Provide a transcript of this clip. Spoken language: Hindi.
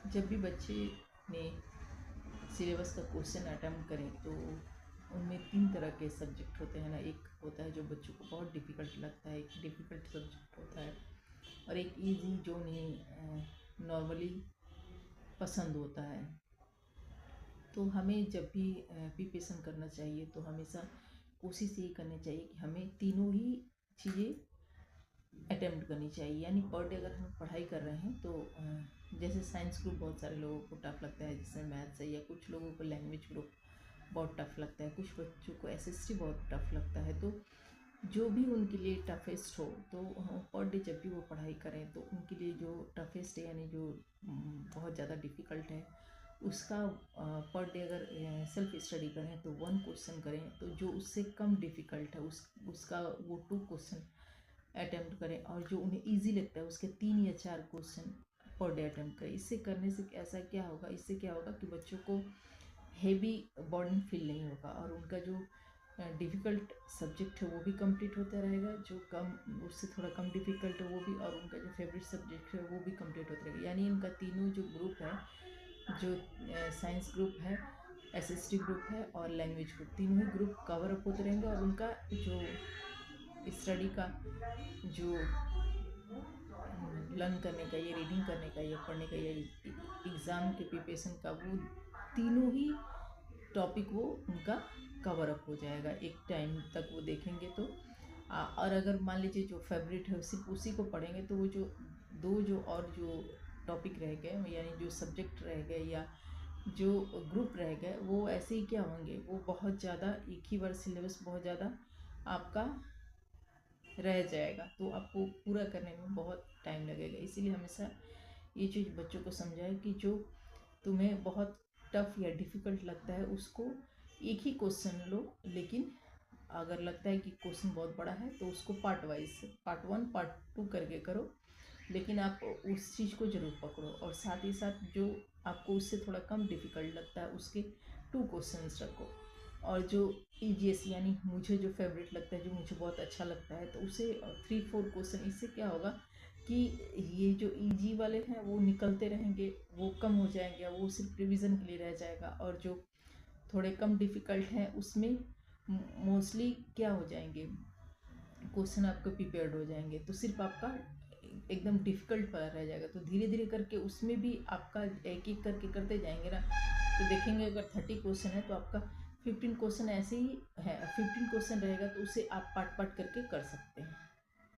जब भी बच्चे ने सिलेबस का क्वेश्चन अटेम्प्ट करें तो उनमें 3 तरह के सब्जेक्ट होते हैं ना। एक होता है जो बच्चों को बहुत डिफ़िकल्ट लगता है, एक डिफ़िकल्ट सब्जेक्ट होता है, और एक ईज़ी जो उन्हें नॉर्मली पसंद होता है। तो हमें जब भी प्रिपरेशन करना चाहिए तो हमेशा कोशिश ये करनी चाहिए कि हमें तीनों ही चीज़ें अटेम्प्ट करनी चाहिए। यानी पर डे अगर हम पढ़ाई कर रहे हैं तो जैसे साइंस ग्रुप बहुत सारे लोगों को टफ लगता है, जिसमें मैथ्स है, या कुछ लोगों को लैंग्वेज ग्रुप बहुत टफ लगता है, कुछ बच्चों को एसएसटी बहुत टफ लगता है। तो जो भी उनके लिए टफेस्ट हो, तो पर डे जब भी वो पढ़ाई करें तो उनके लिए जो टफेस्ट है, यानी जो बहुत ज़्यादा डिफ़िकल्ट है, उसका पर डे अगर सेल्फ स्टडी करें तो 1 क्वेश्चन करें। तो जो उससे कम डिफ़िकल्ट है उसका वो 2 क्वेश्चन अटेम्प्ट करें, और जो उन्हें ईजी लगता है उसके 3 या 4 क्वेश्चन पर डे अटेम्प्ट करें। इससे करने से ऐसा क्या होगा, इससे क्या होगा कि बच्चों को हेवी बर्डन फील नहीं होगा, और उनका जो डिफ़िकल्ट सब्जेक्ट है वो भी कंप्लीट होता रहेगा, जो कम उससे थोड़ा कम डिफ़िकल्ट है वो भी, और उनका जो फेवरेट सब्जेक्ट है वो भी कंप्लीट होता रहेगा। यानी इनका तीनों जो ग्रुप है, जो साइंस ग्रुप है, एसएसटी ग्रुप है और लैंग्वेज ग्रुप, तीनों ही ग्रुप कवर अप होते रहेंगे, और उनका जो स्टडी का जो लर्न करने का, ये रीडिंग करने का, या पढ़ने का, या एग्ज़ाम के प्रिपरेशन का, वो तीनों ही टॉपिक वो उनका कवर अप हो जाएगा एक टाइम तक वो देखेंगे तो। और अगर मान लीजिए जो फेवरेट है सिर्फ उसी को पढ़ेंगे तो वो जो और जो टॉपिक रह गए, यानी जो सब्जेक्ट रह गए या जो ग्रुप रह गए, वो ऐसे ही क्या होंगे, वो बहुत ज़्यादा एक ही बार सिलेबस बहुत ज़्यादा आपका रह जाएगा, तो आपको पूरा करने में बहुत टाइम लगेगा। इसीलिए हमेशा ये चीज़ बच्चों को समझाएं कि जो तुम्हें बहुत टफ या डिफ़िकल्ट लगता है उसको एक ही क्वेश्चन लो, लेकिन अगर लगता है कि क्वेश्चन बहुत बड़ा है तो उसको पार्ट वाइज, पार्ट 1 पार्ट 2 करके करो, लेकिन आप उस चीज़ को ज़रूर पकड़ो। और साथ ही साथ जो आपको उससे थोड़ा कम डिफ़िकल्ट लगता है उसके 2 क्वेश्चंस रखो, और जो ईजीएस यानी मुझे जो फेवरेट लगता है, जो मुझे बहुत अच्छा लगता है, तो उसे 3-4 क्वेश्चन। इससे क्या होगा कि ये जो इजी वाले हैं वो निकलते रहेंगे, वो कम हो जाएंगे, वो सिर्फ रिवीजन के लिए रह जाएगा, और जो थोड़े कम डिफ़िकल्ट हैं उसमें मोस्टली क्या हो जाएंगे, क्वेश्चन आपके प्रिपेयर्ड हो जाएंगे, तो सिर्फ आपका एकदम डिफ़िकल्ट वाला रह जाएगा। तो धीरे धीरे करके उसमें भी आपका एक एक करके करते जाएंगे ना, तो देखेंगे अगर 30 क्वेश्चन है तो आपका 15 क्वेश्चन ऐसे ही है, 15 क्वेश्चन रहेगा तो उसे आप पार्ट पार्ट करके कर सकते हैं।